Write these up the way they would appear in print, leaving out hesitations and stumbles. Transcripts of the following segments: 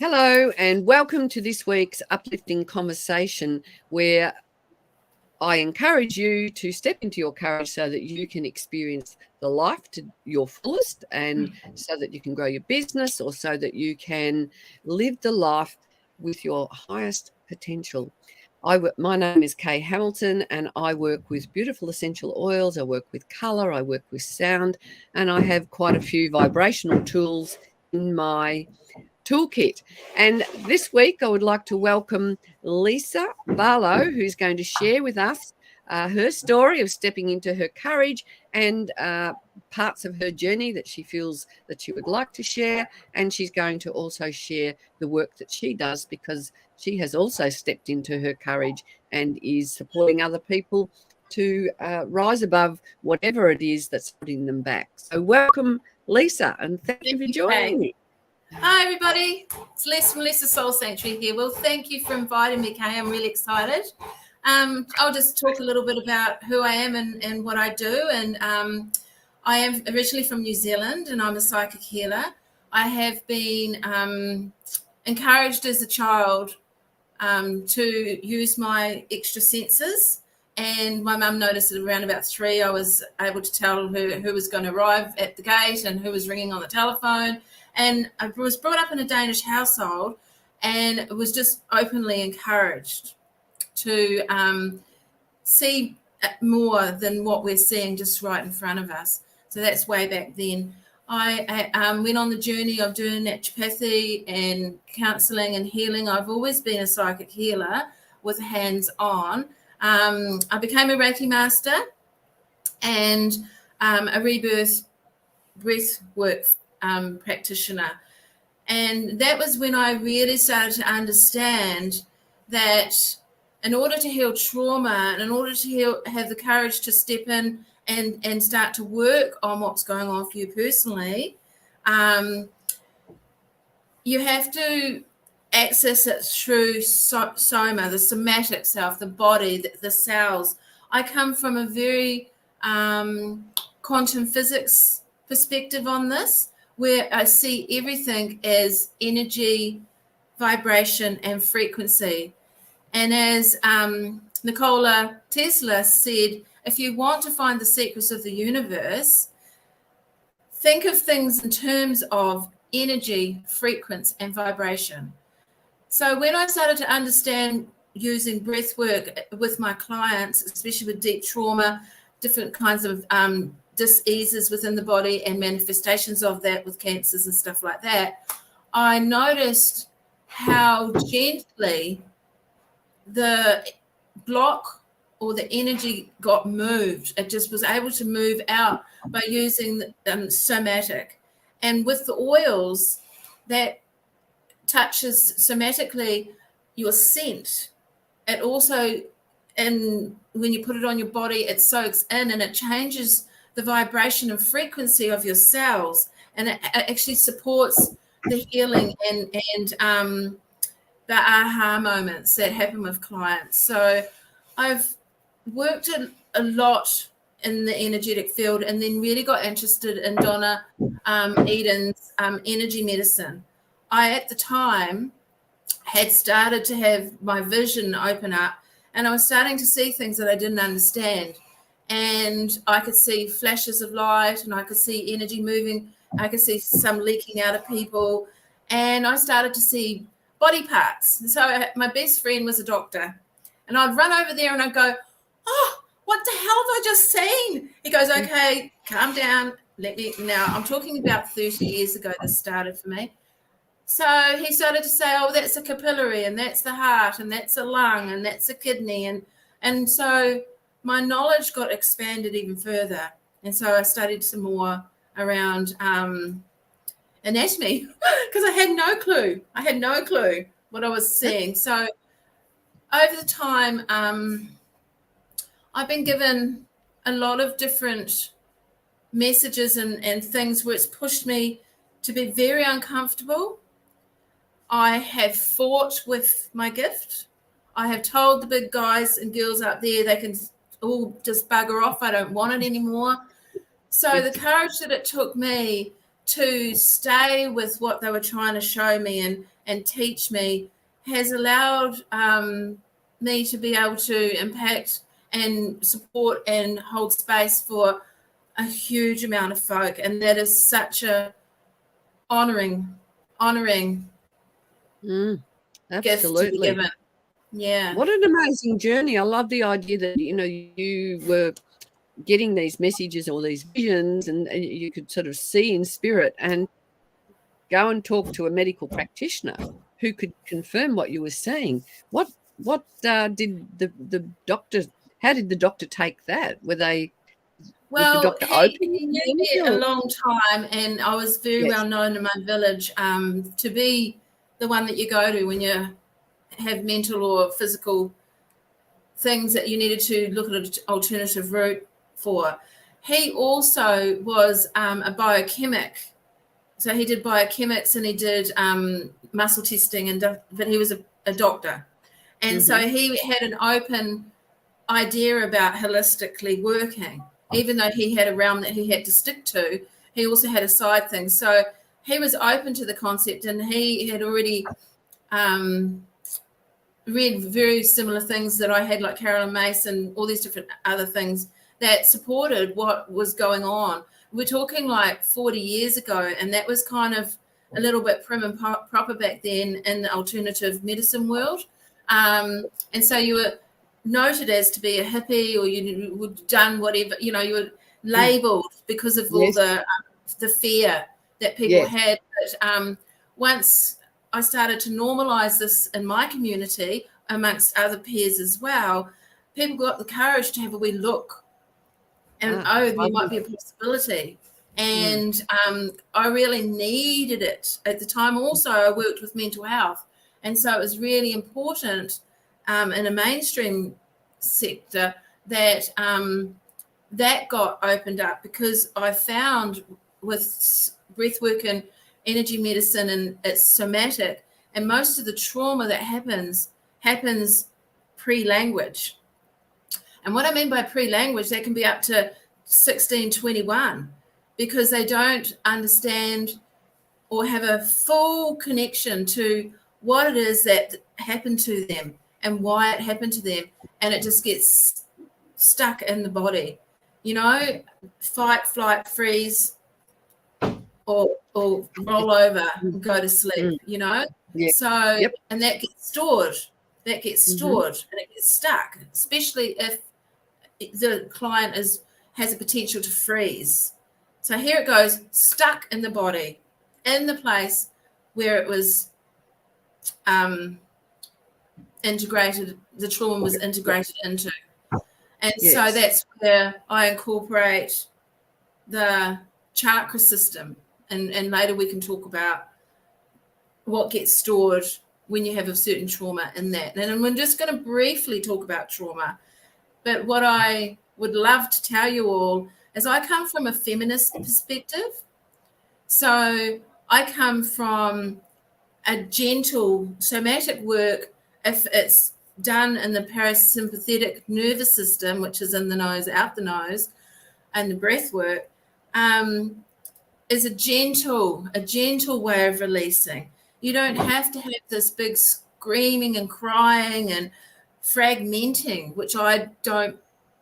Hello and welcome to this week's Uplifting Conversation, where I encourage you to step into your courage so that you can experience the life to your fullest, and so that you can grow your business, or so that you can live the life with your highest potential. My name is Kay Hamilton, and I work with beautiful essential oils. I work with colour, I work with sound, and I have quite a few vibrational tools in my toolkit. And this week I would like to welcome Lisa Barlow, who's going to share with us her story of stepping into her courage, and parts of her journey that she feels that she would like to share. And she's going to also share the work that she does, because she has also stepped into her courage and is supporting other people to rise above whatever it is that's holding them back. So welcome, Lisa, and thank you for joining me. Hi everybody, it's Les from Lisa's Soul Sanctuary here. Well, thank you for inviting me, Kay. I'm really excited. I'll just talk a little bit about who I am and what I do. And I am originally from New Zealand, and I'm a psychic healer. I have been encouraged as a child to use my extra senses. And my mum noticed that around about 3, I was able to tell who was going to arrive at the gate and who was ringing on the telephone. And I was brought up in a Danish household, and was just openly encouraged to see more than what we're seeing just right in front of us. So that's way back then. I went on the journey of doing naturopathy and counselling and healing. I've always been a psychic healer with hands-on. I became a Reiki master and a rebirth breath work practitioner. And that was when I really started to understand that in order to heal trauma, and in order to have the courage to step in and start to work on what's going on for you personally, you have to access it through soma, the somatic self, the body, the cells. I come from a very quantum physics perspective on this, where I see everything as energy, vibration, and frequency. And as Nikola Tesla said, if you want to find the secrets of the universe, think of things in terms of energy, frequency, and vibration. So when I started to understand using breath work with my clients, especially with deep trauma, different kinds of diseases within the body and manifestations of that with cancers and stuff like that, I noticed how gently the block or the energy got moved. It just was able to move out by using somatic. And with the oils, that touches somatically your scent. It also, and when you put it on your body, it soaks in and it changes the vibration and frequency of your cells, and it actually supports the healing and the aha moments that happen with clients. So I've worked a lot in the energetic field, and then really got interested in Donna Eden's energy medicine. I, at the time, had started to have my vision open up, and I was starting to see things that I didn't understand. And I could see flashes of light, and I could see energy moving. I could see some leaking out of people. And I started to see body parts. So my best friend was a doctor. And I'd run over there and I'd go, oh, what the hell have I just seen? He goes, okay, calm down. Now, I'm talking about 30 years ago this started for me. So he started to say, oh, that's a capillary, and that's the heart, and that's a lung, and that's a kidney. And so my knowledge got expanded even further. And so I studied some more around anatomy because I had no clue. I had no clue what I was seeing. So over the time, I've been given a lot of different messages and things where it's pushed me to be very uncomfortable. I have fought with my gift. I have told the big guys and girls up there they can all just bugger off. I don't want it anymore. So the courage that it took me to stay with what they were trying to show me and teach me has allowed me to be able to impact and support and hold space for a huge amount of folk. And that is such a honoring gift to be Absolutely. given. Yeah. What an amazing journey. I love the idea that, you were getting these messages or these visions and you could sort of see in spirit and go and talk to a medical practitioner who could confirm what you were saying. What did the doctor, how did the doctor take that? Was the doctor open? He knew me a long time, and I was very well known in my village to be the one that you go to when you have mental or physical things that you needed to look at an alternative route for. He also was a biochemic. So he did biochemics and he did muscle testing, but he was a doctor. And so he had an open idea about holistically working. Even though he had a realm that he had to stick to, he also had a side thing. So he was open to the concept, and he had already read very similar things that I had, like Carolyn Mason, all these different other things that supported what was going on. We're talking like 40 years ago, and that was kind of a little bit prim and proper back then in the alternative medicine world. And so you were noted as to be a hippie, or you would done whatever, you were labeled because of all the fear that people had. But once I started to normalize this in my community amongst other peers as well, people got the courage to have a wee look and there might be a possibility. And I really needed it at the time. Also, I worked with mental health, and so it was really important in a mainstream sector that that got opened up, because I found with breathwork and energy medicine, and it's somatic, and most of the trauma that happens pre-language. And what I mean by pre-language, that can be up to 16, 21, because they don't understand or have a full connection to what it is that happened to them and why it happened to them. And it just gets stuck in the body, fight, flight, freeze, or roll over and go to sleep, So, and that gets stored. And it gets stuck, especially if the client has a potential to freeze. So here it goes, stuck in the body, in the place where it was integrated, the trauma was integrated into. And so that's where I incorporate the chakra system. And later we can talk about what gets stored when you have a certain trauma in that. And we're just going to briefly talk about trauma. But what I would love to tell you all is I come from a feminist perspective. So I come from a gentle somatic work, if it's done in the parasympathetic nervous system, which is in the nose, out the nose, and the breath work, is a gentle way of releasing. You don't have to have this big screaming and crying and fragmenting, which I don't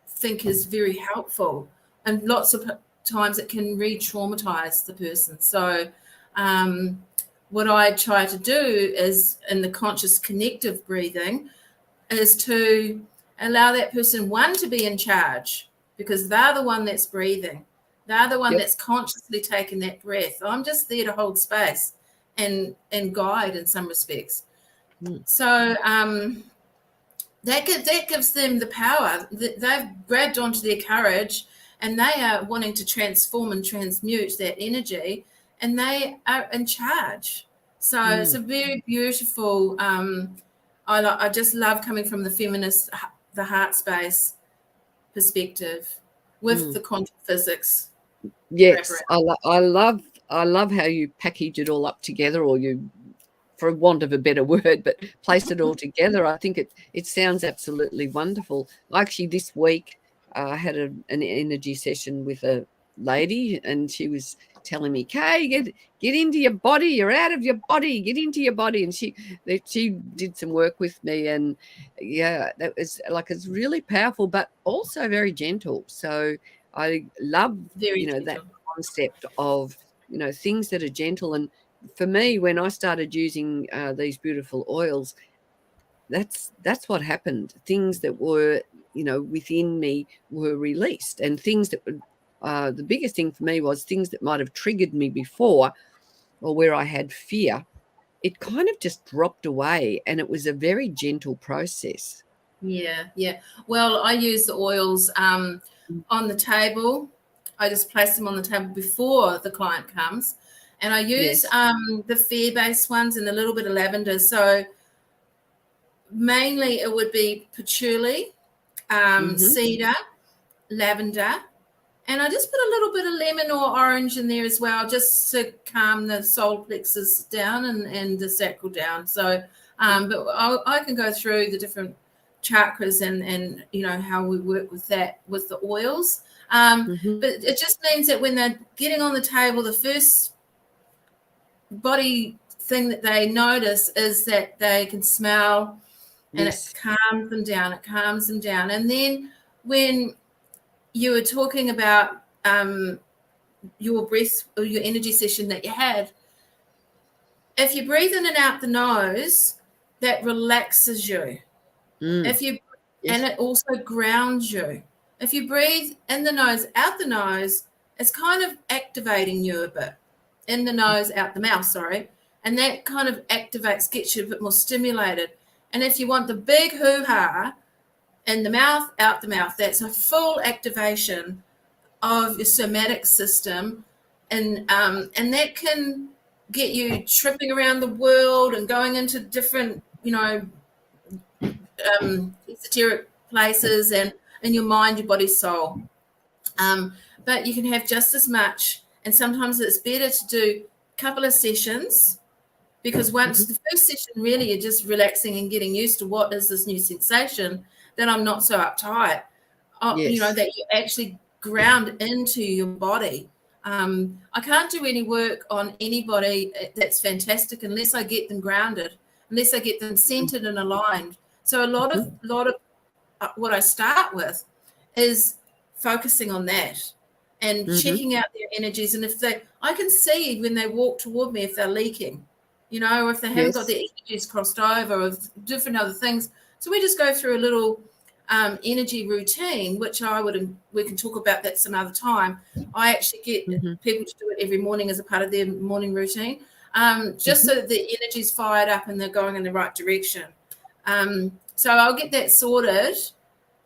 think is very helpful. And lots of times it can re-traumatize the person. So what I try to do is, in the conscious connective breathing, is to allow that person, one, to be in charge, because they're the one that's breathing. They're the one that's consciously taking that breath. I'm just there to hold space and guide in some respects. So that gives them the power. They've grabbed onto their courage, and they are wanting to transform and transmute that energy, and they are in charge. So it's a very beautiful, I just love coming from the feminist, the heart space perspective with the quantum physics. Yes, I love how you package it all up together, or you, for want of a better word, but place it all together. I think it sounds absolutely wonderful. Actually, this week I had an energy session with a lady, and she was telling me, Kay, get into your body. You're out of your body. Get into your body. And she did some work with me, and yeah, that was like, it's really powerful, but also very gentle. So I love, Very that gentle. concept of, things that are gentle. And for me, when I started using these beautiful oils, that's what happened. Things that were, within me were released, and things that would, the biggest thing for me was things that might have triggered me before, or where I had fear. It kind of just dropped away, and it was a very gentle process. Yeah, yeah. Well, I use the oils on the table. I just place them on the table before the client comes, and I use Yes. the fear-based ones and a little bit of lavender. So mainly it would be patchouli, Mm-hmm. cedar, lavender, and I just put a little bit of lemon or orange in there as well, just to calm the solar plexus down and the sacral down. So, but I can go through the different chakras and how we work with that with the oils. Mm-hmm. But it just means that when they're getting on the table, the first body thing that they notice is that they can smell, and it Yes. calms them down. It calms them down. And then when you were talking about your breath or your energy session that you had, if you breathe in and out the nose, that relaxes you. If you And Yes. it also grounds you. If you breathe in the nose, out the nose, it's kind of activating you a bit. In the nose, out the mouth, sorry. And that kind of activates, gets you a bit more stimulated. And if you want the big hoo-ha, in the mouth, out the mouth, that's a full activation of your somatic system. And that can get you tripping around the world and going into different, esoteric places and in your mind, your body, soul. But you can have just as much, and sometimes it's better to do a couple of sessions, because once the first session really you're just relaxing and getting used to what is this new sensation, then I'm not so uptight. Yes. That you actually ground into your body. I can't do any work on anybody that's fantastic unless I get them grounded, unless I get them centered and aligned. So a lot of what I start with is focusing on that and Mm-hmm. checking out their energies. And I can see when they walk toward me if they're leaking, or if they haven't got Yes. their energies crossed over, or different other things. So we just go through a little energy routine, which we can talk about that some other time. I actually get Mm-hmm. people to do it every morning as a part of their morning routine, just Mm-hmm. so that the energy's fired up and they're going in the right direction. So I'll get that sorted,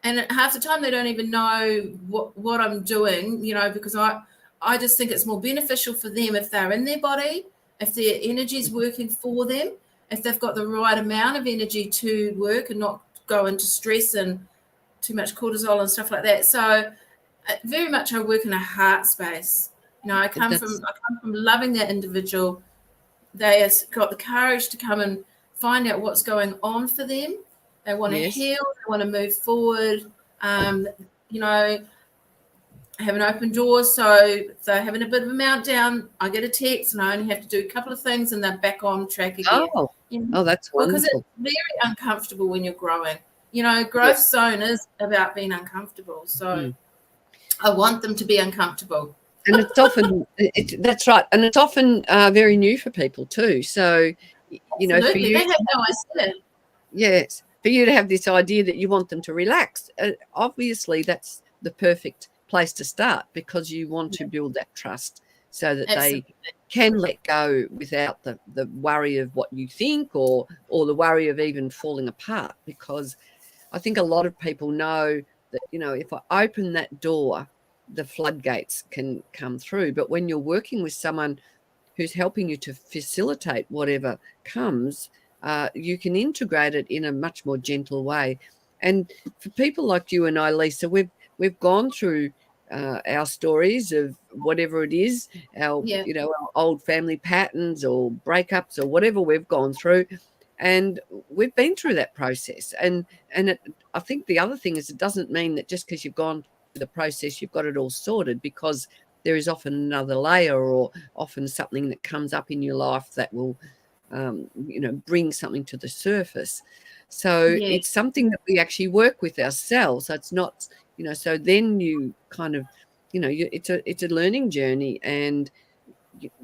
and half the time they don't even know what I'm doing, because I just think it's more beneficial for them if they're in their body, if their energy is working for them, if they've got the right amount of energy to work and not go into stress and too much cortisol and stuff like that. So very much I work in a heart space. I come from loving that individual. They have got the courage to come and find out what's going on for them. They want to Yes. heal. They want to move forward. Have an open door. So if they're having a bit of a meltdown, I get a text and I only have to do a couple of things and they're back on track again. Oh, that's Well, because it's wonderful. very uncomfortable when you're growing. Yes. Growth zone is about being uncomfortable. So Mm. I want them to be uncomfortable. And it's often, that's right. And it's often very new for people too. So, for Absolutely. you, They have no idea. yes, for you to have this idea that you want them to relax, obviously that's the perfect place to start, because you want to build that trust so that they Absolutely. can let go without the worry of what you think, or the worry of even falling apart. Because I think a lot of people know that, if I open that door, the floodgates can come through. But when you're working with someone who's helping you to facilitate whatever comes, you can integrate it in a much more gentle way. And for people like you and I, Lisa, we've gone through our stories of whatever it is, our Yeah. our old family patterns or breakups or whatever we've gone through, and we've been through that process. And I think the other thing is, it doesn't mean that just because you've gone through the process you've got it all sorted, because there is often another layer, or often something that comes up in your life that will bring something to the surface. So Yeah. it's something that we actually work with ourselves. So it's not, so then you kind of, it's a learning journey, and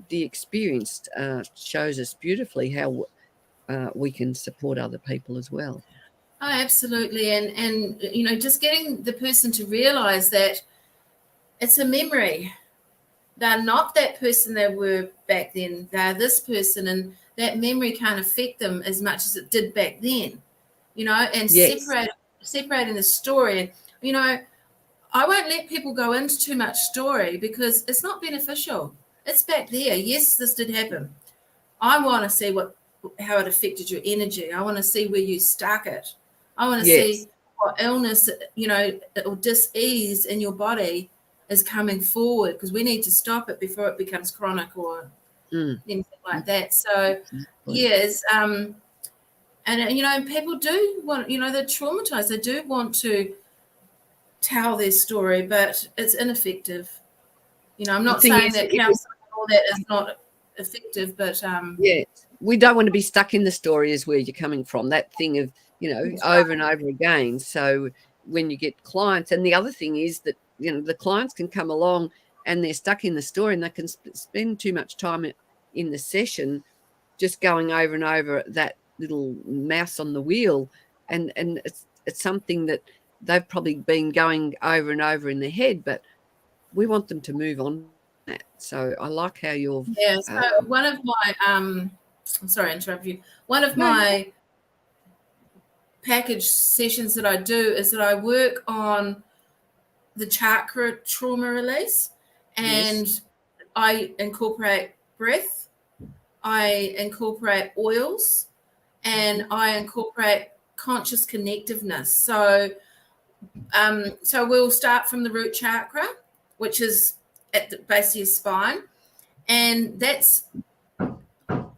the experience shows us beautifully how we can support other people as well. Oh, absolutely. And just getting the person to realize that it's a memory. They're not that person they were back then. They're this person, and that memory can't affect them as much as it did back then, and Yes. separating the story. I won't let people go into too much story because it's not beneficial. It's back there. Yes, this did happen. I want to see how it affected your energy. I want to see where you stuck it. I want to Yes. see what illness, or dis-ease in your body is coming forward, because we need to stop it before it becomes chronic or anything like that. So, yes, and people do want, they're traumatized. They do want to tell their story, but it's ineffective. I'm not saying that counselling and all that is not effective, but yeah, we don't want to be stuck in the story, is where you're coming from, that thing of over and over again. So when you get clients, and the other thing is that the clients can come along and they're stuck in the story, and they can spend too much time in the session just going over and over that little mouse on the wheel, and it's something that they've probably been going over and over in their head, but we want them to move on that. So I like how you're so one of my I'm sorry to interrupt you. One of my package sessions that I do is that I work on the chakra trauma release, and I incorporate breath, I incorporate oils, and I incorporate conscious connectiveness. So we'll start from the root chakra, which is at the base of your spine, and that's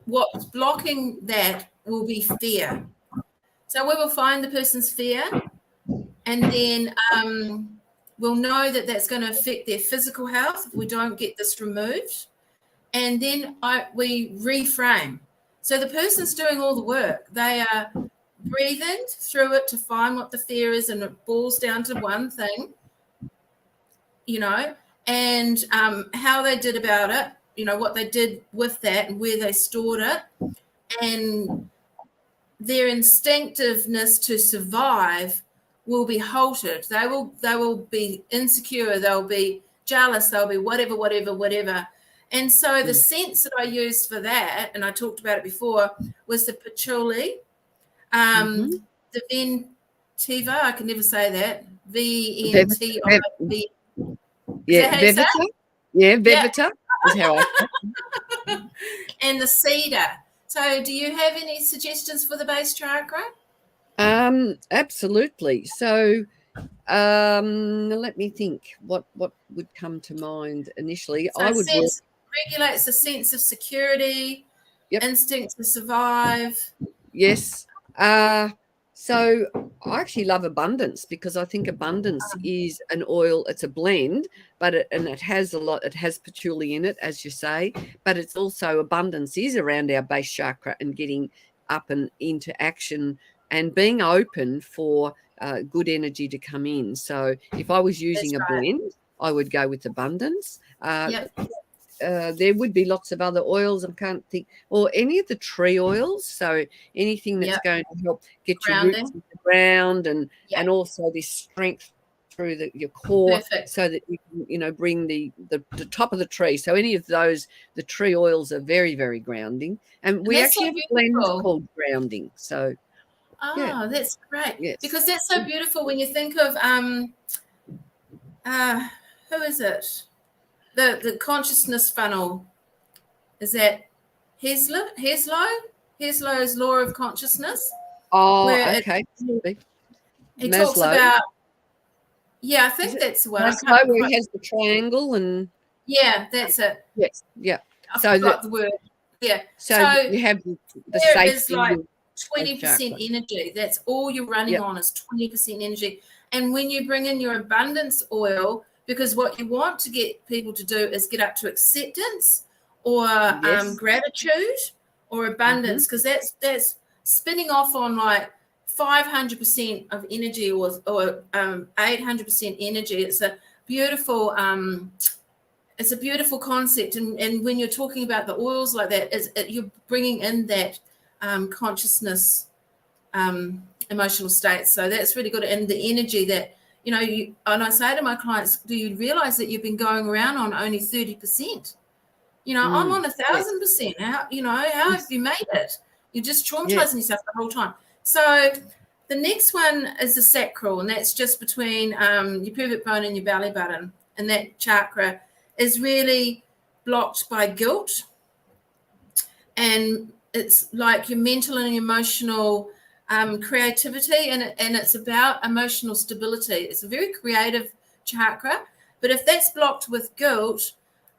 what's blocking that will be fear. So we will find the person's fear, and then we'll know that that's going to affect their physical health if we don't get this removed. And then we reframe. So the person's doing all the work. They are breathing through it to find what the fear is, and it boils down to one thing, and how they did about it, what they did with that and where they stored it, and their instinctiveness to survive will be halted. They will be insecure. They'll be jealous. They'll be whatever. And so the sense that I used for that, and I talked about it before, was the patchouli, the ventiva. I can never say that. VENTIV. Yeah, Vevita. Yeah, Vevita is how I. And the cedar. So do you have any suggestions for the base chakra? Absolutely. So let me think what would come to mind initially. So I would regulates the sense of security, instinct to survive. Yes. So I actually love abundance, because I think abundance is an oil. It's a blend, but it has it has patchouli in it, as you say, but it's also, abundance is around our base chakra and getting up and into action and being open for good energy to come in. So if I was using a blend, I would go with abundance. There would be lots of other oils. I can't think, or any of the tree oils. So anything that's going to help get your roots in the ground, and also this strength through your core. Perfect. So that you can, bring the top of the tree. So any of those, the tree oils are very, very grounding. And we actually have a blend called grounding. So that's great. Yes. Because that's so beautiful when you think of who is it? The consciousness funnel. Is that Heslow's law of consciousness? Oh, okay. He talks about, I think that's the one. Maslow, where he has the triangle, and that's it. Yes, yeah. I forgot the word. Yeah. So you have the safety. Is like 20% energy. That's all you're running on, is 20% energy. And when you bring in your abundance oil, because what you want to get people to do is get up to acceptance or Yes. gratitude or abundance, because that's spinning off on like 500% of energy or 800% energy. It's a beautiful concept, and when you're talking about the oils like that, you're bringing in that consciousness, emotional state. So that's really good. And the energy that, you know, and I say to my clients, do you realize that you've been going around on only 30%? You know, I'm on 1,000%. How have you made it? You're just traumatizing yourself the whole time. So the next one is the sacral, and that's just between your pubic bone and your belly button. And that chakra is really blocked by guilt. And it's like your mental and emotional creativity, and it's about emotional stability. It's a very creative chakra. But if that's blocked with guilt,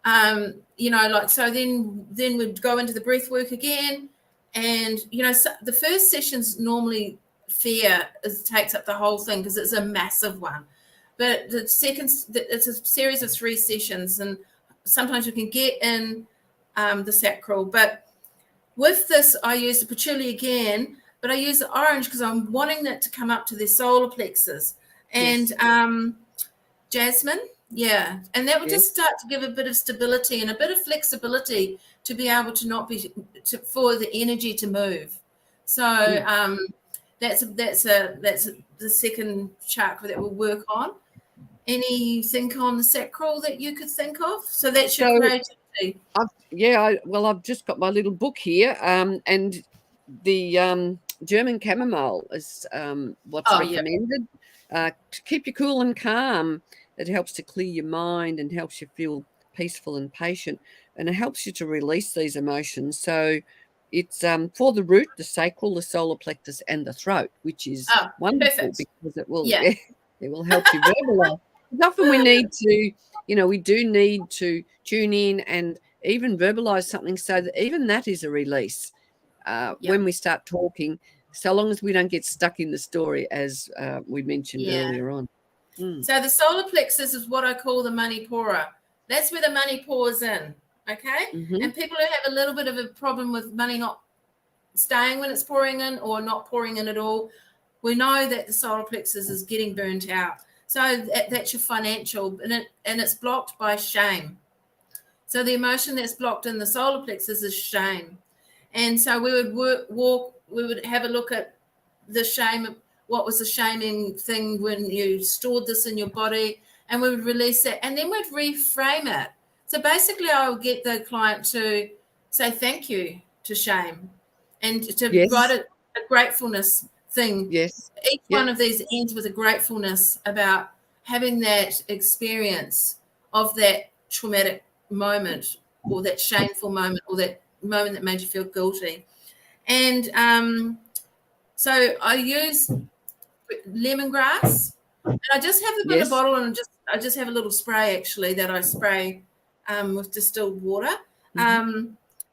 you know, like, so then we'd go into the breath work again. And, you know, so the first session's normally fear takes up the whole thing because it's a massive one. But the second, it's a series of 3 sessions, and sometimes we can get in the sacral. But with this, I use the patchouli again, but I use the orange because I'm wanting it to come up to their solar plexus. And jasmine, and that will just start to give a bit of stability and a bit of flexibility to be able to for the energy to move. So that's the second chakra that we'll work on. Anything on the sacral that you could think of? So that's your creativity. I've just got my little book here, and the German chamomile is what's recommended to keep you cool and calm. It helps to clear your mind and helps you feel peaceful and patient, and it helps you to release these emotions. So it's for the root, the sacral, the solar plexus, and the throat, which is wonderful because it will it will help you verbalize. Often we need to, we do need to tune in and even verbalize something so that even that is a release when we start talking, so long as we don't get stuck in the story, as we mentioned earlier on. So the solar plexus is what I call the money pourer. That's where the money pours in, okay? And people who have a little bit of a problem with money not staying when it's pouring in or not pouring in at all, we know that the solar plexus is getting burnt out. So that's your financial, and it's blocked by shame. So the emotion that's blocked in the solar plexus is shame. And so we would we would have a look at the shame, what was the shaming thing when you stored this in your body, and we would release that, and then we'd reframe it. So basically I would get the client to say thank you to shame and to write a gratefulness thing. Each one of these ends with a gratefulness about having that experience of that traumatic moment or that shameful moment or that moment that made you feel guilty. And so I use lemongrass, and I just have them in a bottle, and I just have a little spray actually that I spray with distilled water.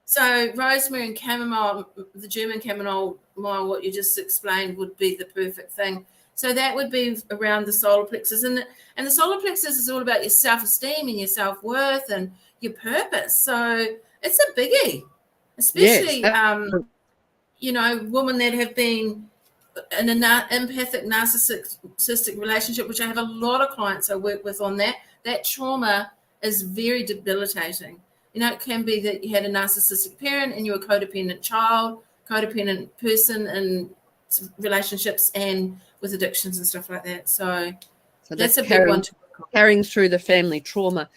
So rosemary and chamomile, the German chamomile, what you just explained, would be the perfect thing. So that would be around the solar plexus, and the solar plexus is all about your self-esteem and your self-worth and your purpose. So it's a biggie, especially women that have been in an empathic narcissistic relationship, which I have a lot of clients I work with on that. That trauma is very debilitating. It can be that you had a narcissistic parent and you're a codependent child, codependent person in relationships and with addictions and stuff like that. So that's a big one. Carrying through the family trauma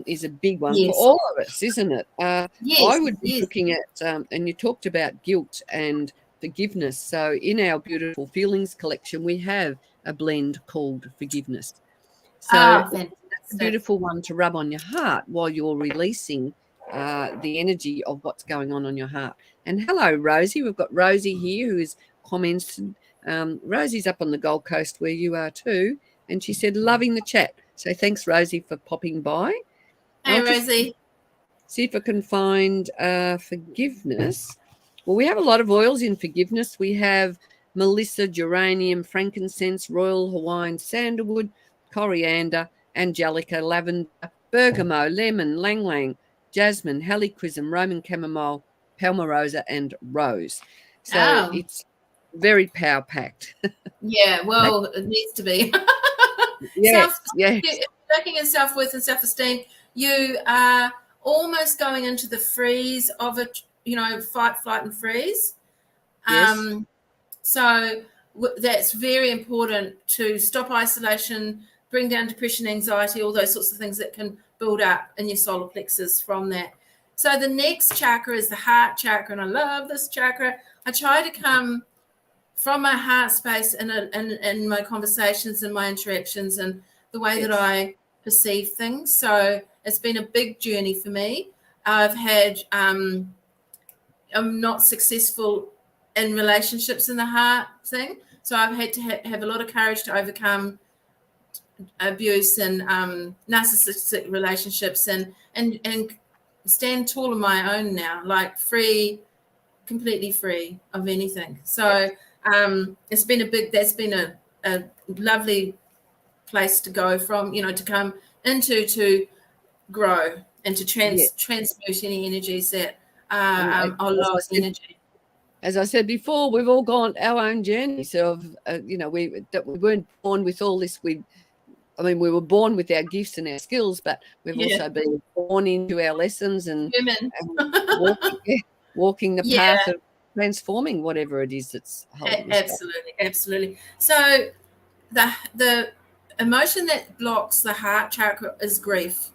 is a big one for all of us, isn't it? I would be looking at, and you talked about guilt and forgiveness. So in our Beautiful Feelings collection, we have a blend called Forgiveness. So that's a beautiful one to rub on your heart while you're releasing the energy of what's going on your heart. And hello, Rosie. We've got Rosie here who has commented. Rosie's up on the Gold Coast where you are too. And she said, loving the chat. So thanks, Rosie, for popping by. Hey, Rosie. See if I can find forgiveness. Well, we have a lot of oils in forgiveness. We have Melissa, geranium, frankincense, royal Hawaiian sandalwood, coriander, angelica, lavender, bergamot, lemon, lang lang, jasmine, helichrysum, Roman chamomile, palmarosa, and rose. So Oh, it's very power packed. yeah. Well, it needs to be. Yes, yes, If you're lacking in self-worth and self-esteem, you are almost going into the freeze of it, fight, flight, and freeze. yes. So that's very important to stop isolation, bring down depression, anxiety, all those sorts of things that can build up in your solar plexus from that. So the next chakra is the heart chakra, and I love this chakra. I try to come from my heart space in my conversations and my interactions and the way that I perceive things. So it's been a big journey for me. I've had I'm not successful in relationships in the heart thing, so I've had to have a lot of courage to overcome abuse and narcissistic relationships and stand tall on my own now, like free, completely free of anything. So it's been that's been a lovely place to go from, to come into, to grow and to transmute any energies that are low energy. As I said before, we've all gone our own journey. So, we weren't born with all this. We were born with our gifts and our skills, but we've also been born into our lessons and walking the path of transforming whatever it is that's holding us back. Absolutely. So the emotion that blocks the heart chakra is grief.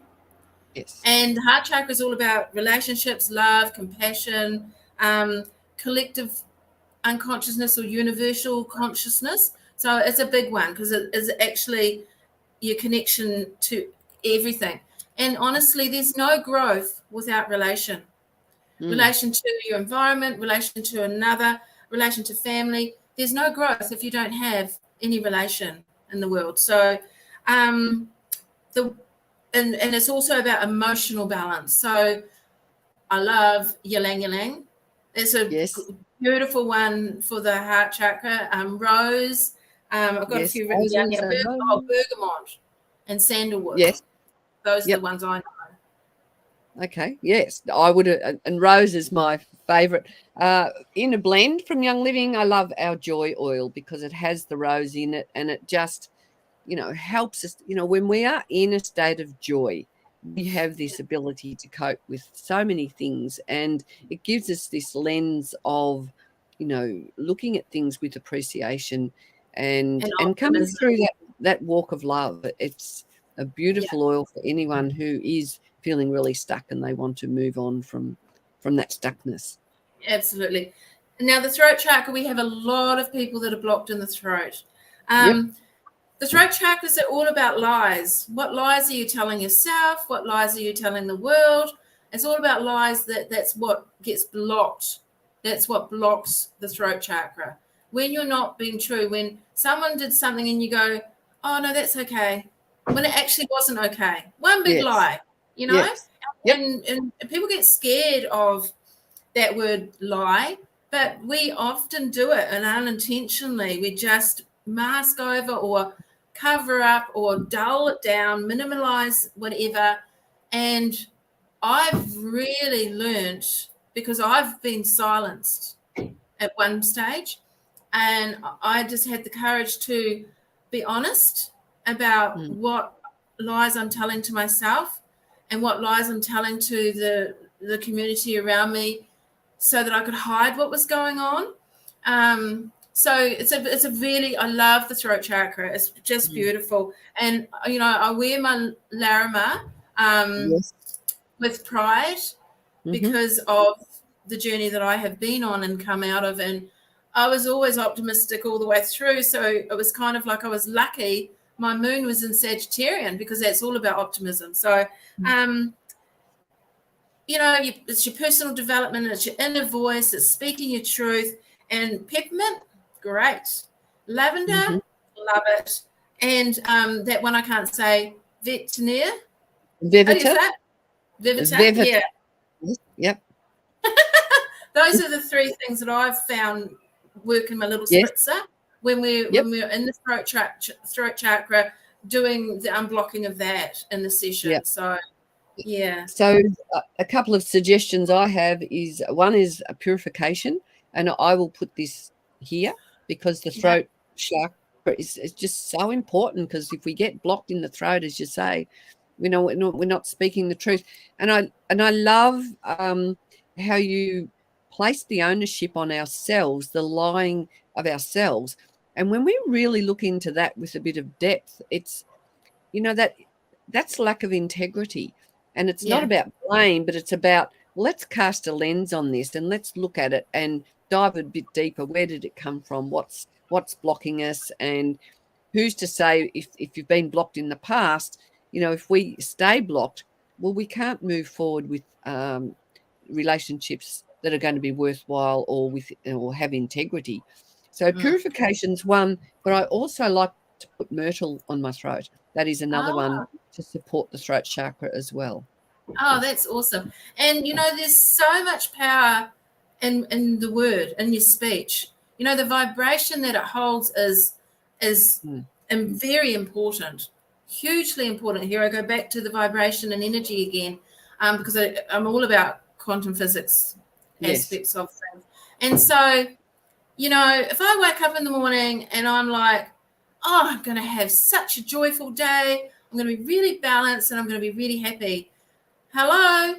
Yes. And the heart chakra is all about relationships, love, compassion, collective unconsciousness or universal consciousness. So it's a big one because it is actually your connection to everything. And honestly, there's no growth without relation. Relation to your environment, relation to another, relation to family. There's no growth if you don't have any relation in the world. So and it's also about emotional balance. So I love Ylang Ylang. It's a beautiful one for the heart chakra. Rose. I've got a few written down here. Bergamot and sandalwood. Yes. Those are the ones I know. Okay, yes, I would, and rose is my favourite. In a blend from Young Living, I love our joy oil because it has the rose in it, and it just, helps us. When we are in a state of joy, we have this ability to cope with so many things, and it gives us this lens of, looking at things with appreciation and coming through that walk of love. It's a beautiful oil for anyone who is feeling really stuck and they want to move on from that stuckness. Absolutely. Now, the throat chakra, we have a lot of people that are blocked in the throat. The throat chakras are all about lies. What lies are you telling yourself? What lies are you telling the world? It's all about lies. That's what gets blocked. That's what blocks the throat chakra. When you're not being true, when someone did something and you go, oh, no, that's okay, when it actually wasn't okay. One big lie. And people get scared of that word lie, but we often do it and unintentionally. We just mask over or cover up or dull it down, minimize whatever. And I've really learnt, because I've been silenced at one stage, and I just had the courage to be honest about what lies I'm telling to myself and what lies I'm telling to the community around me, so that I could hide what was going on. So it's a really, I love the throat chakra. It's just beautiful. And, I wear my Larima with pride because of the journey that I have been on and come out of. And I was always optimistic all the way through. So it was kind of like I was lucky. My moon was in Sagittarian because that's all about optimism. So, it's your personal development, it's your inner voice, it's speaking your truth. And peppermint, great. Lavender, love it. And that one I can't say, Vetiver. Vivita. Vivita, yeah. Yep. Those are the three things that I've found work in my little spritzer. When we're in the throat chakra, doing the unblocking of that in the session. Yeah. So, yeah. So a couple of suggestions I have is, one is a purification, and I will put this here because the throat chakra is just so important, because if we get blocked in the throat, as you say, we're not speaking the truth. And I love how you place the ownership on ourselves, the lying of ourselves. And when we really look into that with a bit of depth, it's, that's lack of integrity. And it's not about blame, but it's about, let's cast a lens on this and let's look at it and dive a bit deeper. Where did it come from? What's blocking us? And who's to say, if you've been blocked in the past, if we stay blocked, well, we can't move forward with relationships that are going to be worthwhile or have integrity. So purification's one, but I also like to put myrtle on my throat. That is another one to support the throat chakra as well. Oh, that's awesome. And, there's so much power in the word, in your speech. The vibration that it holds is very important, hugely important. Here I go back to the vibration and energy again, because I'm all about quantum physics aspects of things. And so, if I wake up in the morning and I'm like, oh, I'm going to have such a joyful day, I'm going to be really balanced and I'm going to be really happy. Hello,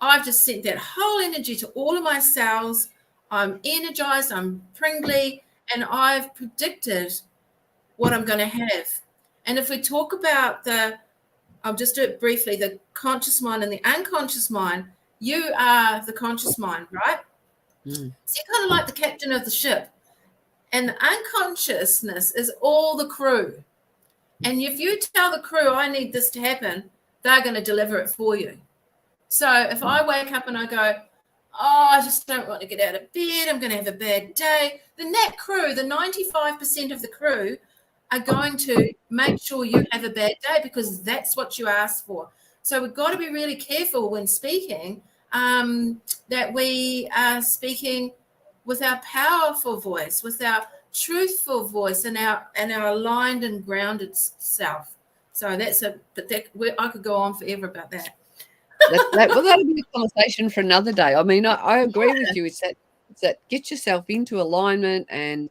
I've just sent that whole energy to all of my cells. I'm energized, I'm pringly, and I've predicted what I'm going to have. And if we talk about I'll just do it briefly, the conscious mind and the unconscious mind, you are the conscious mind, right? So you're kind of like the captain of the ship. And the unconsciousness is all the crew. And if you tell the crew, I need this to happen, they're going to deliver it for you. So if I wake up and I go, oh, I just don't want to get out of bed, I'm going to have a bad day, then that crew, the 95% of the crew, are going to make sure you have a bad day, because that's what you asked for. So we've got to be really careful when speaking, that we are speaking with our powerful voice, with our truthful voice, and our aligned and grounded self. So I could go on forever about that. Well, that'll be a conversation for another day. I mean, I agree with you. It's that get yourself into alignment and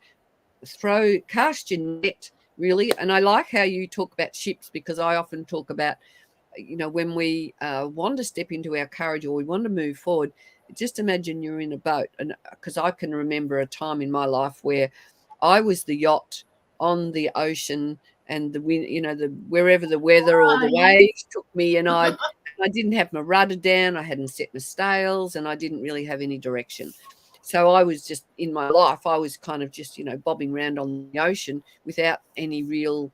cast your net, really. And I like how you talk about ships, because I often talk about, when we want to step into our courage or we want to move forward, just imagine you're in a boat. And because I can remember a time in my life where I was the yacht on the ocean, and the wind, wherever the weather or the waves took me, and I didn't have my rudder down, I hadn't set my sails, and I didn't really have any direction. So I was just, in my life, I was kind of just, bobbing around on the ocean without any real,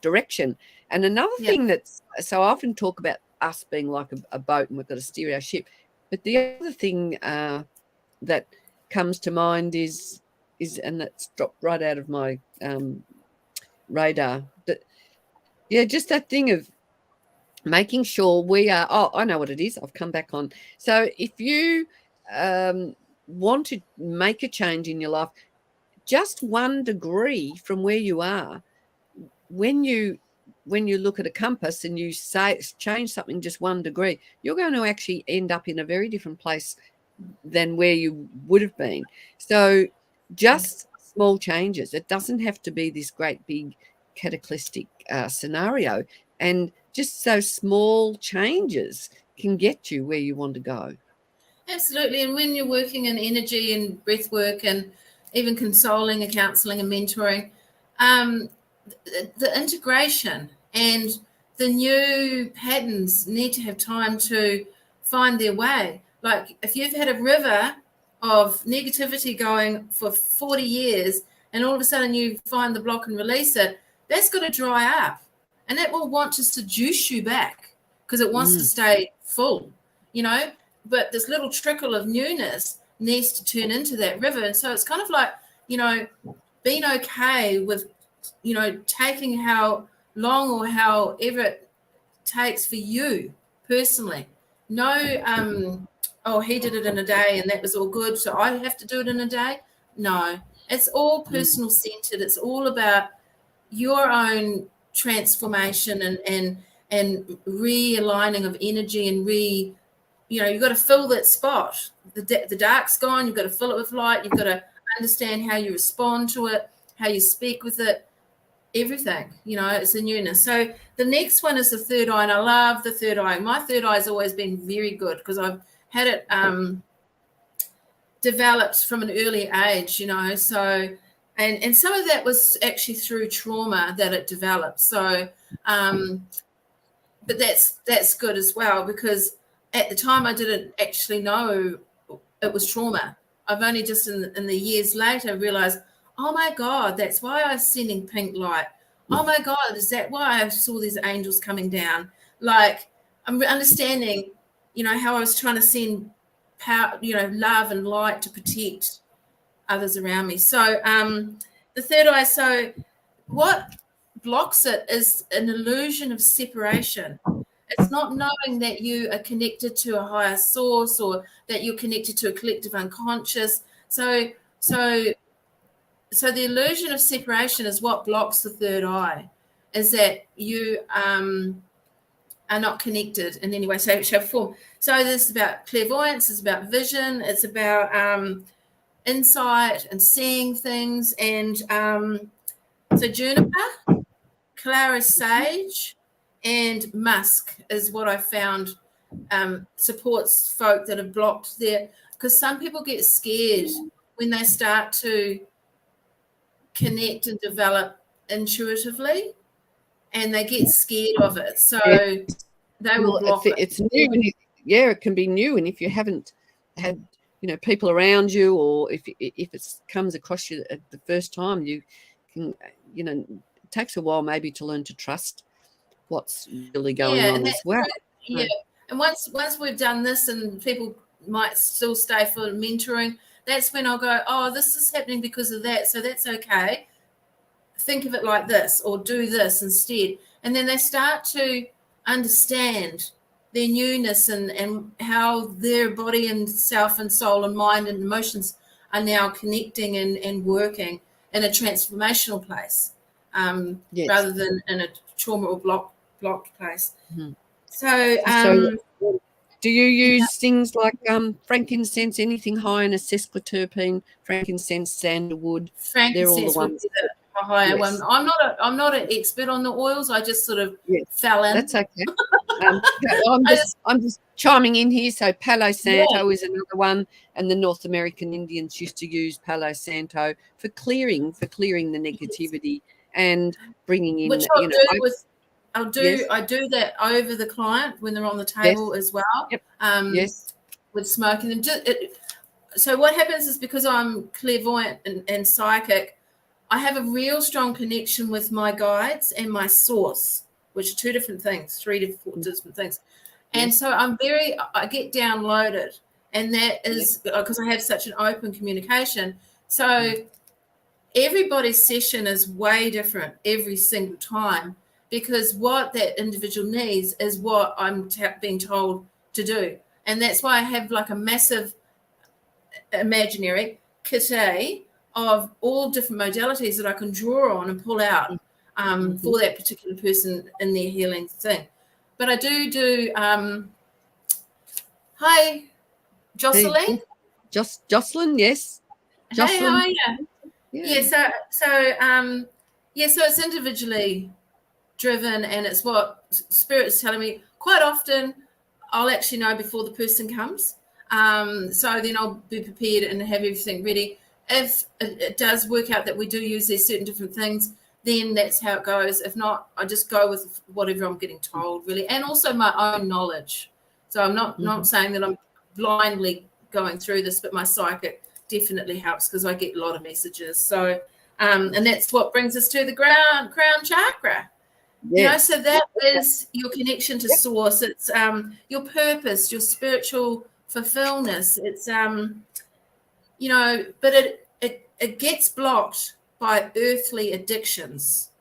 direction. And another thing so I often talk about us being like a boat and we've got to steer our ship. But the other thing that comes to mind is, and that's dropped right out of my radar, just that thing of making sure we are, I know what it is. I've come back on. So if you want to make a change in your life, just 1 degree from where you are, when you look at a compass and you say change something just 1 degree, you're going to actually end up in a very different place than where you would have been. So just small changes. It doesn't have to be this great big cataclysmic scenario. And just so small changes can get you where you want to go. Absolutely. And when you're working in energy and breath work and even consoling and counseling and mentoring, the integration and the new patterns need to have time to find their way. Like if you've had a river of negativity going for 40 years and all of a sudden you find the block and release it, that's going to dry up. And that will want to seduce you back because it wants to stay full, But this little trickle of newness needs to turn into that river. And so it's kind of like, being okay with, taking how long or however it takes for you personally. No, he did it in a day and that was all good, so I have to do it in a day. No, it's all personal centered. It's all about your own transformation and realigning of energy and you've got to fill that spot. The dark's gone. You've got to fill it with light. You've got to understand how you respond to it, how you speak with it, everything. It's a newness. So the next one is the third eye, and I love the third eye. My third eye has always been very good because I've had it developed from an early age, so and some of that was actually through trauma that it developed. So but that's good as well, because at the time I didn't actually know it was trauma. I've only just in the years later realized, oh my God, that's why I was sending pink light. Oh my God, is that why I saw these angels coming down? Like, I'm understanding, how I was trying to send power, love and light to protect others around me. So the third eye, so what blocks it is an illusion of separation. It's not knowing that you are connected to a higher source or that you're connected to a collective unconscious. So the illusion of separation is what blocks the third eye, is that you are not connected in any way, shape, or form. So this is about clairvoyance, it's about vision, it's about insight and seeing things. And so juniper, Clara sage, and musk is what I found supports folk that are blocked there, because some people get scared when they start to connect and develop intuitively, and they get scared of it, so they will block it. It's new, and it can be new, and if you haven't had people around you, or if it comes across you at the first time, you can it takes a while maybe to learn to trust what's really going on as well. Yeah, and once we've done this, and people might still stay for mentoring, that's when I'll go, oh, this is happening because of that, so that's okay. Think of it like this, or do this instead. And then they start to understand their newness and how their body and self and soul and mind and emotions are now connecting and working in a transformational place, rather than in a trauma or blocked place. Mm-hmm. So do you use things like frankincense, anything high in a sesquiterpene, frankincense, sandalwood? Frankincense, they're all the ones. A higher one. I'm not an expert on the oils. I just sort of fell in. That's okay. I'm just chiming in here. So Palo Santo is another one, and the North American Indians used to use Palo Santo for clearing the negativity and bringing in. Which I do that over the client when they're on the table as well. Yep. With smoking them. So what happens is, because I'm clairvoyant and psychic, I have a real strong connection with my guides and my source, which are three to four different things. And so I get downloaded, and that is because I have such an open communication. So everybody's session is way different every single time, because what that individual needs is what I'm being told to do. And that's why I have like a massive imaginary kitty of all different modalities that I can draw on and pull out for that particular person in their healing thing. But I do hi, Jocelyn. Hey, Jocelyn, yes. Jocelyn. Hey, how are you? Yeah. So it's individually driven, and it's what Spirit's telling me. Quite often, I'll actually know before the person comes. So then I'll be prepared and have everything ready. If it does work out that we do use these certain different things, then that's how it goes. If not, I just go with whatever I'm getting told, really, and also my own knowledge. So I'm not saying that I'm blindly going through this, but my psychic definitely helps, because I get a lot of messages. So, and that's what brings us to the crown chakra. Yes. So that is your connection to source. It's your purpose, your spiritual fulfillment. It's but it gets blocked by earthly addictions.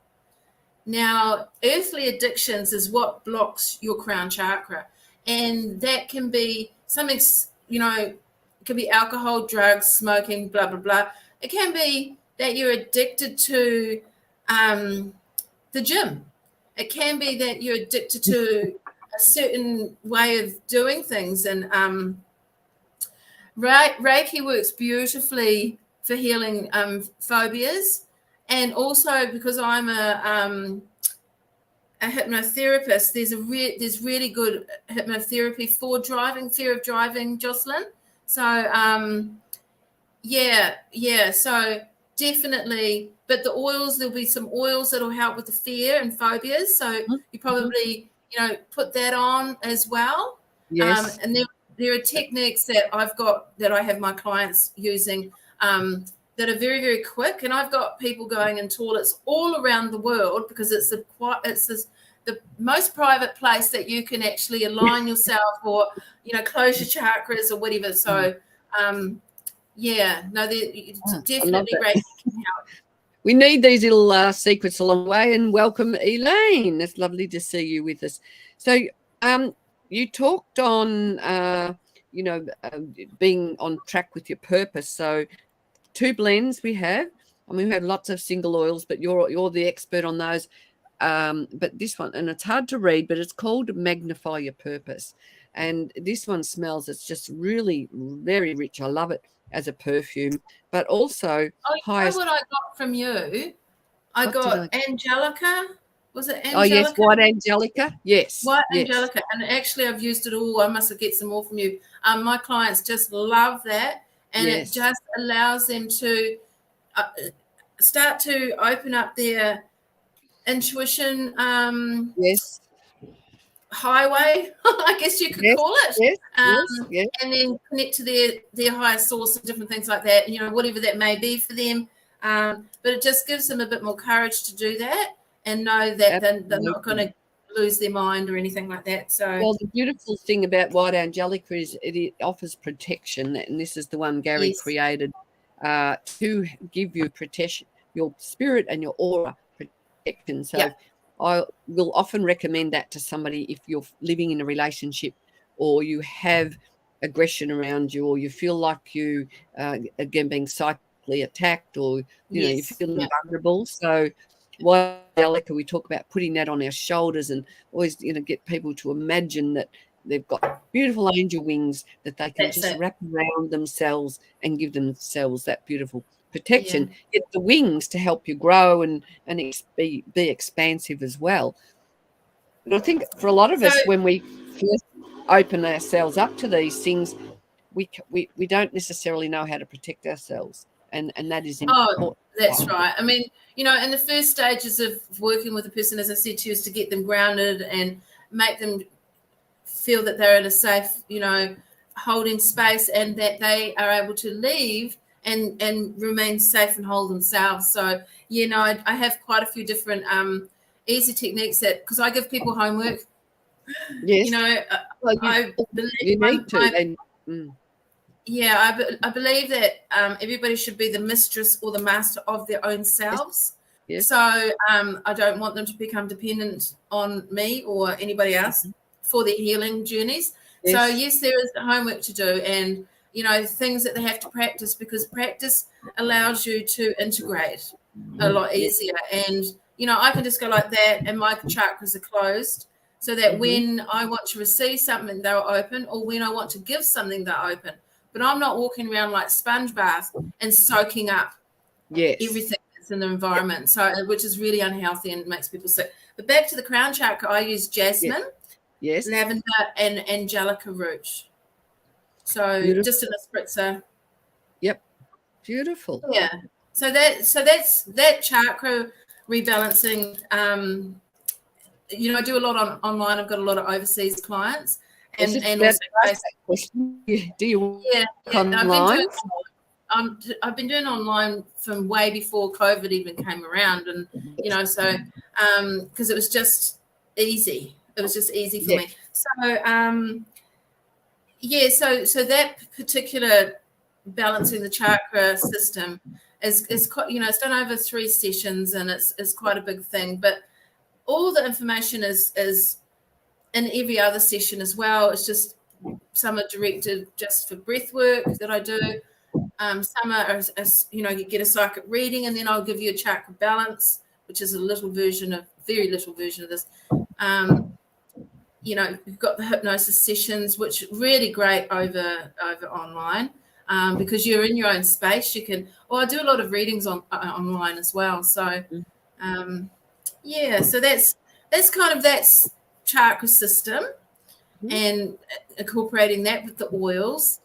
Now, earthly addictions is what blocks your crown chakra, and that can be something, it can be alcohol, drugs, smoking, blah blah blah. It can be that you're addicted to the gym. it can be that you're addicted to a certain way of doing things. And Reiki works beautifully for healing phobias. And also because I'm a hypnotherapist, there's really good hypnotherapy for fear of driving, Jocelyn. So so definitely. But the oils, there'll be some oils that'll help with the fear and phobias. So you probably put that on as well. Yes. And there are techniques that I have my clients using that are very, very quick. And I've got people going in toilets all around the world because it's the most private place that you can actually align yourself or, close your chakras or whatever. So, definitely Reiki can help. We need these little secrets along the way. And welcome, Elaine. It's lovely to see you with us. So, you talked on, being on track with your purpose. So 2 blends we have. I mean, we have lots of single oils, but you're the expert on those. But this one, and it's hard to read, but it's called Magnify Your Purpose. And this one smells, it's just really very rich. I love it as a perfume, but also what I got from you? I got Angelica. Was it Angelica? Oh, yes, White Angelica. Yes. White Angelica. And actually, I've used it all. I must have get some more from you. My clients just love that. And it just allows them to start to open up their intuition highway, I guess you could call it. And then connect to their higher source and different things like that, whatever that may be for them. But it just gives them a bit more courage to do that and know that they're not going to lose their mind or anything like that. So, well, the beautiful thing about White Angelica is it offers protection, and this is the one Gary created to give you protection, your spirit and your aura protection. So I will often recommend that to somebody if you're living in a relationship or you have aggression around you, or you feel like you again being psychically attacked, or you're feeling vulnerable. So White Angelica, we talk about putting that on our shoulders and always get people to imagine that they've got beautiful angel wings that they can wrap around themselves and give themselves that beautiful protection. Get the wings to help you grow and be expansive as well. And I think for a lot of us, when we first open ourselves up to these things, we don't necessarily know how to protect ourselves, and that is important. That's right. I mean, in the first stages of working with a person, as I said to you, is to get them grounded and make them feel that they're in a safe, holding space, and that they are able to leave and remain safe and whole themselves. So, I have quite a few different easy techniques because I give people homework. Yes. I believe I believe that everybody should be the mistress or the master of their own selves. Yes. So I don't want them to become dependent on me or anybody else for their healing journeys. Yes. So yes, there is homework to do, and things that they have to practice, because practice allows you to integrate a lot easier. And I can just go like that, and my chakras are closed, so that when I want to receive something, they're open, or when I want to give something, they're open. But I'm not walking around like sponge bath and soaking up everything that's in the environment. So, which is really unhealthy and makes people sick. But back to the crown chakra, I use jasmine, lavender, and angelica root. So beautiful. Just in a spritzer. Yep, beautiful. Yeah. So that's that chakra rebalancing. I do a lot online. I've got a lot of overseas clients. And also, do you online? I've been doing online from way before COVID even came around, and so because it was just easy. It was just easy for me. So that particular balancing the chakra system is quite, it's done over 3 sessions, and it's quite a big thing. But all the information is in every other session as well. It's just some are directed just for breath work that I do. Some are, you get a psychic reading, and then I'll give you a chakra balance, which is a little version of very little version of this. You've got the hypnosis sessions, which are really great over online, because you're in your own space. You can. I do a lot of readings online as well. So, so that's chakra system, and incorporating that with the oils.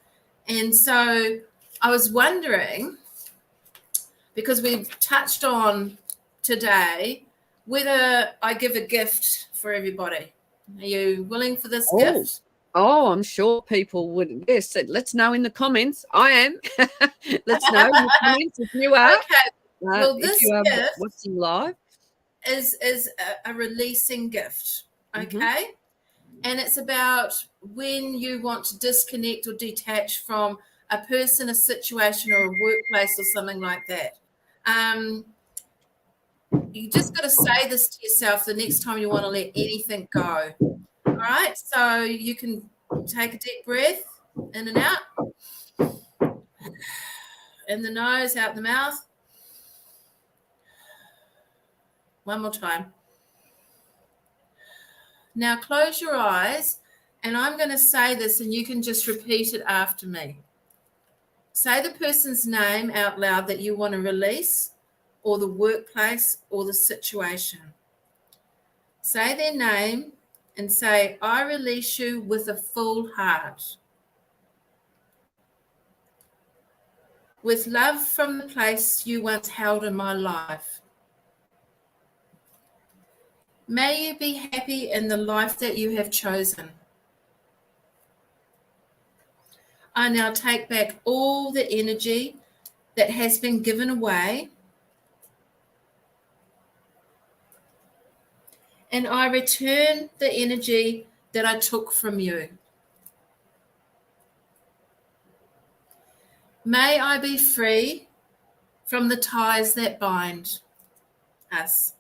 And so I was wondering, because we've touched on today, whether I give a gift for everybody. Are you willing for this gift? Oh, I'm sure people would. Yes, let's know in the comments. I am. Let's know in the comments if you are. Okay. Well, this gift watching live is a releasing gift. Okay. And it's about when you want to disconnect or detach from a person, a situation, or a workplace or something like that. You just got to say this to yourself the next time you want to let anything go. All right. So you can take a deep breath in and out. In the nose, out the mouth. One more time. Now close your eyes, and I'm going to say this, and you can just repeat it after me. Say the person's name out loud that you want to release, or the workplace, or the situation. Say their name and say, I release you with a full heart. With love from the place you once held in my life. May you be happy in the life that you have chosen. I now take back all the energy that has been given away, and I return the energy that I took from you. May I be free from the ties that bind us.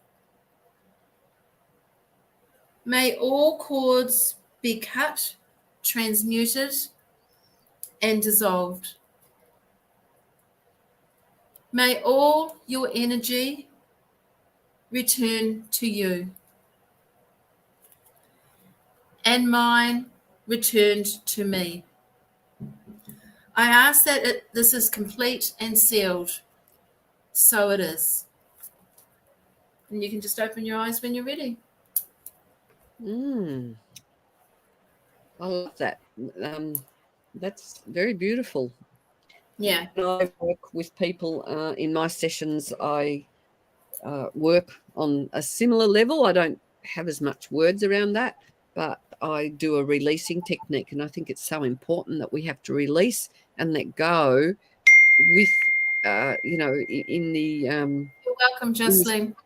May all cords be cut, transmuted, and dissolved. May all your energy return to you, and mine returned to me. I ask that this is complete and sealed. So it is. And you can just open your eyes when you're ready. I love that. That's very beautiful. Yeah. When I work with people in my sessions, I work on a similar level. I don't have as much words around that, but I do a releasing technique, and I think it's so important that we have to release and let go with, in the You're welcome, Jocelyn.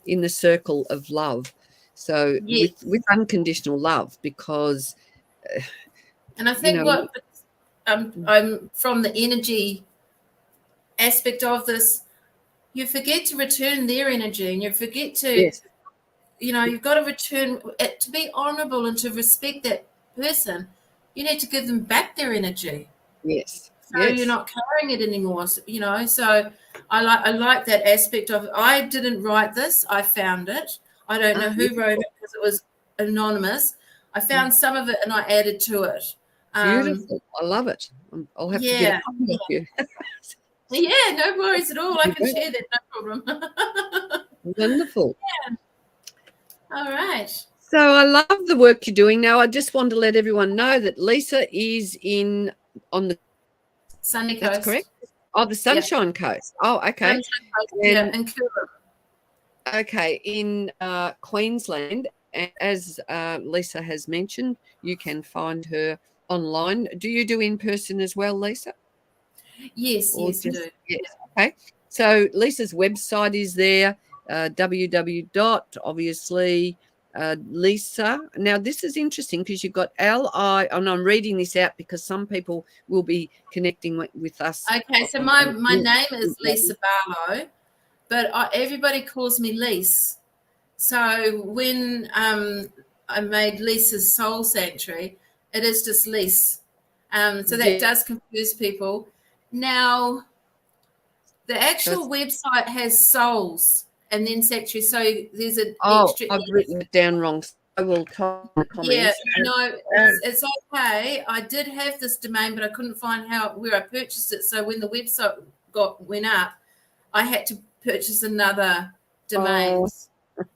In the circle of love. So yes. with unconditional love, because and I think I'm from the energy aspect of this, you forget to return their energy, and you forget to you've got to return it, to be honorable and to respect that person. You need to give them back their energy. So you're not carrying it anymore. So I like that aspect of it. I didn't write this. I found it. I don't know who wrote it because it was anonymous. I found some of it and I added to it. Beautiful. I love it. I'll have to get a copy of you. Yeah, no worries at all. I can share that, no problem. Wonderful. Yeah. All right. So I love the work you're doing. Now, I just want to let everyone know that Lisa is on the Sunny Coast. That's correct. Oh, the Sunshine Coast. Oh, okay. Sunshine Coast, in Coorong. Okay, in Queensland. As Lisa has mentioned, you can find her online. Do you do in person as well, Lisa? Yes, I do. Yes. Okay. So Lisa's website is there, www. Lisa. Now, this is interesting because you've got L-I, and I'm reading this out because some people will be connecting with us. Okay, so my name is Lisa Barlow, but everybody calls me Lise. So when I made Lisa's Soul Sanctuary, it is just Lise. So that does confuse people. Now, the actual website has souls, and then sanctuary. So there's an extra. I've written it down wrong. So I will type in the comments. Yeah, no, it's okay. I did have this domain, but I couldn't find where I purchased it. So when the website went up, I had to purchase another domain.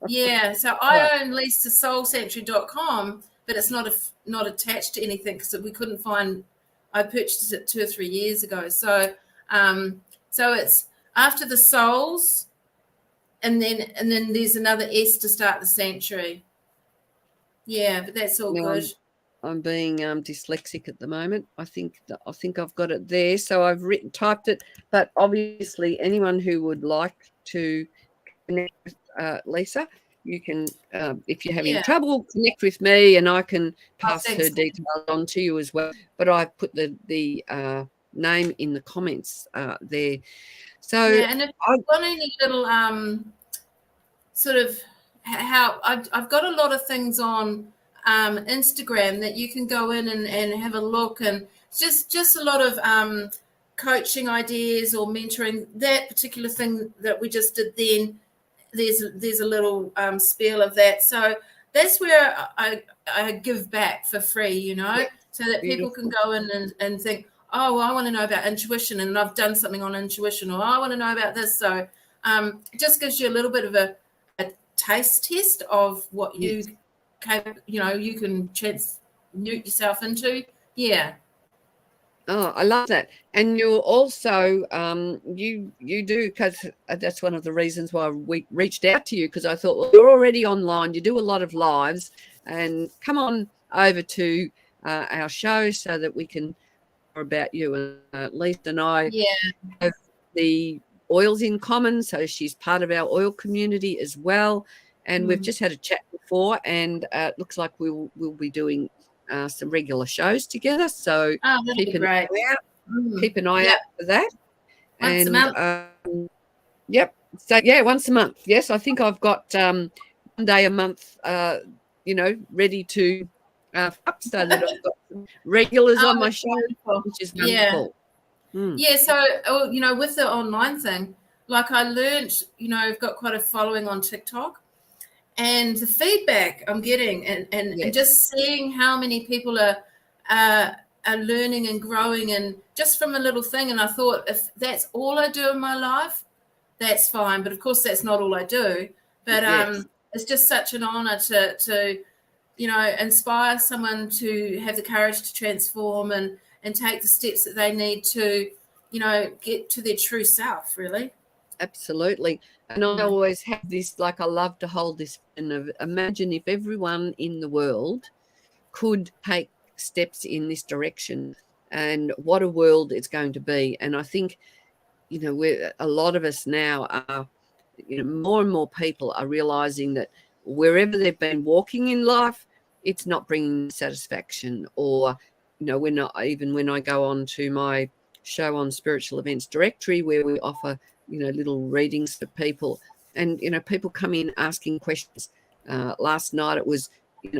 Yeah, so I own leasesoulsanctuary.com, but it's not attached to anything because we couldn't find. I purchased it 2 or 3 years ago. So it's after the souls, and then there's another S to start the sanctuary. Yeah, but that's all good. I'm being dyslexic at the moment. I think I've got it there. So I've typed it, but obviously anyone who would like to connect with Lisa, you can, if you're having trouble, connect with me, and I can pass her details on to you as well. But I put the name in the comments there. So and if you've got any little sort of how I've got a lot of things on Instagram that you can go in and have a look, and just a lot of coaching ideas or mentoring. That particular thing that we just did then, there's a little spiel of that. So that's where I give back for free, so that people can go in and think, oh, well, I want to know about intuition, and I've done something on intuition, or I want to know about this. So it just gives you a little bit of a taste test of what you can transmute yourself into. Yeah. Oh, I love that. And you're also you do, because that's one of the reasons why we reached out to you, because I thought, well, you're already online, you do a lot of lives, and come on over to our show so that we can hear about you. And Lisa and I have the oils in common, so she's part of our oil community as well, and we've just had a chat before, and it looks like we'll be doing some regular shows together, so keep an eye out for that. Once a month. Yep, so once a month. Yes, I think I've got 1 day a month ready to so that I've got some regulars on my show, which is wonderful. Yeah, so with the online thing, like I learned, I've got quite a following on TikTok, and the feedback I'm getting and just seeing how many people are learning and growing, and just from a little thing. And I thought, if that's all I do in my life, that's fine. But of course, that's not all I do. But it's just such an honor to inspire someone to have the courage to transform and take the steps that they need to, get to their true self, really. Absolutely. And I always have this, like, I love to hold this, and imagine if everyone in the world could take steps in this direction, and what a world it's going to be. And I think, a lot of us now are, more and more people are realizing that wherever they've been walking in life, it's not bringing satisfaction. Or, we're not, even when I go on to my show on Spiritual Events Directory, where we offer little readings for people, and people come in asking questions. Last night it was,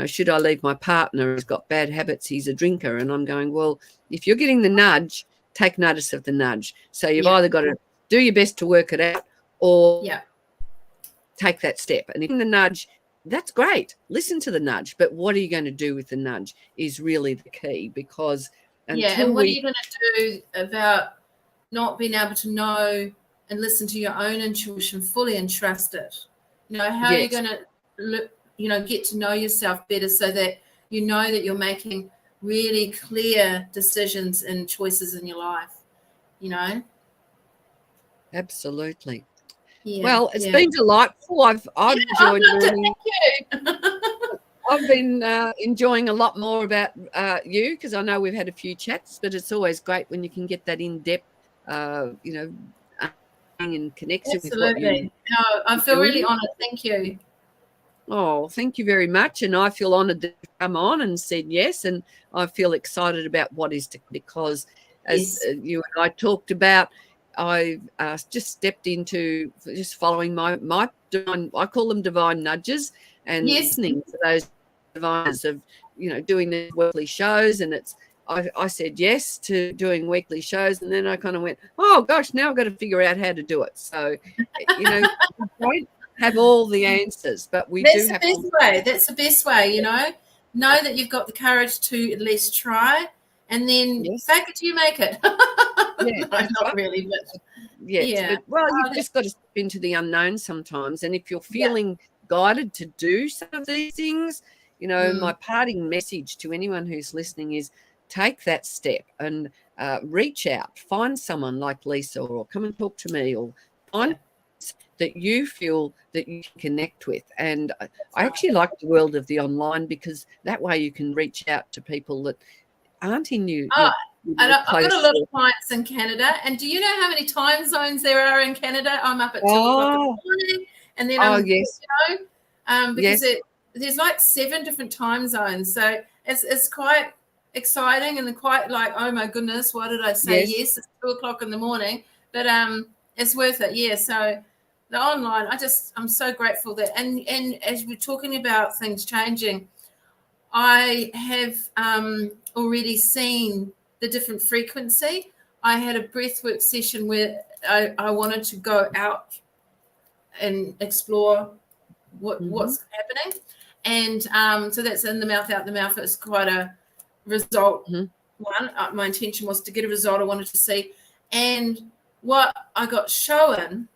should I leave my partner? He's got bad habits, he's a drinker. And I'm going, well, if you're getting the nudge, take notice of the nudge. So you've either got to do your best to work it out, or take that step. And if the nudge, that's great, listen to the nudge, but what are you going to do with the nudge is really the key. Because and what are you going to do about not being able to know and listen to your own intuition fully and trust it? How are you going to get to know yourself better, so that that you're making really clear decisions and choices in your life? Absolutely. Well, it's been delightful. I've enjoyed learning. Thank you. I've been enjoying a lot more about you, because I know we've had a few chats, but it's always great when you can get that in-depth, and connection. Absolutely. I feel really honoured. Thank you. Oh, thank you very much. And I feel honoured to come on and said yes. And I feel excited about what is to, because as you and I talked about, I just stepped into just following my divine, I call them divine nudges, and listening to those divines of, doing the weekly shows. And I said yes to doing weekly shows, and then I kind of went, oh gosh, now I've got to figure out how to do it. So, great. have all the answers, but we That's do the have best way. That's the best way, Know that you've got the courage to at least try, and then Yes. fake it till you make it. Yeah, No, not right. really, but Yes, yeah. but well, Oh, you've just got to step into the unknown sometimes. And if you're yeah. feeling guided to do some of these things, my Mm. parting message to anyone who's listening is take that step and reach out, find someone like Lisa, or come and talk to me, or find that you feel that you can connect with. And I actually like the world of the online, because that way you can reach out to people that aren't in your I've close. got a lot of clients in Canada, and do you know how many time zones there are in Canada? I'm up at 2:00 in the morning, and then I'm, yes. because there's like 7 different time zones, so it's quite exciting and quite like, oh my goodness, why did I say yes? It's 2:00 in the morning, but it's worth it. Yeah, so the online, I'm so grateful that, and as we're talking about things changing, I have already seen the different frequency. I had a breathwork session where I wanted to go out and explore what's happening. And so that's in the mouth, out the mouth. It's quite a result one. My intention was to get a result I wanted to see. And what I got shown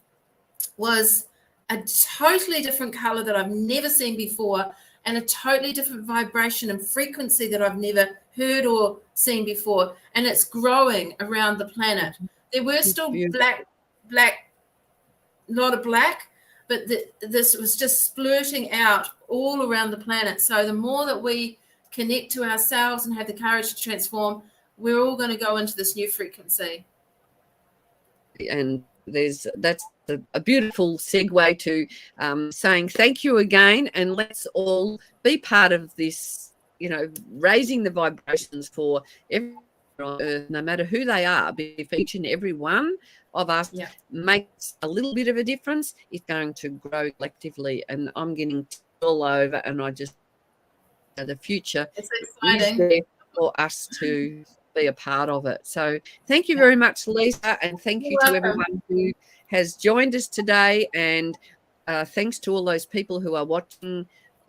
was a totally different color that I've never seen before, and a totally different vibration and frequency that I've never heard or seen before. And it's growing around the planet. There were still black, a lot of black, but this was just splurting out all around the planet. So the more that we connect to ourselves and have the courage to transform, we're all going to go into this new frequency. And that's a beautiful segue to saying thank you again, and let's all be part of this, raising the vibrations for everyone on earth, no matter who they are. If each and every one of us makes a little bit of a difference, it's going to grow collectively. And I'm getting all over, and I just, the future is there for us to be a part of it. So thank you very much, Lisa, and thank you to everyone who has joined us today, and thanks to all those people who are watching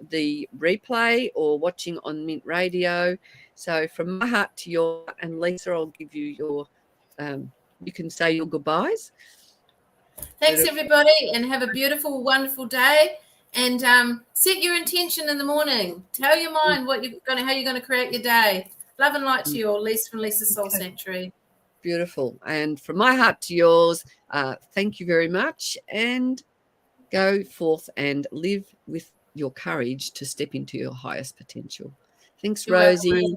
the replay or watching on Mint Radio. So from my heart to your, and Lisa, I'll give you your you can say your goodbyes. Thanks everybody, and have a beautiful, wonderful day. And set your intention in the morning. Tell your mind how you're going to create your day. Love and light to you all. Lisa from Lisa's Soul Sanctuary. Beautiful. And from my heart to yours, thank you very much. And go forth and live with your courage to step into your highest potential. Thanks, Rosie.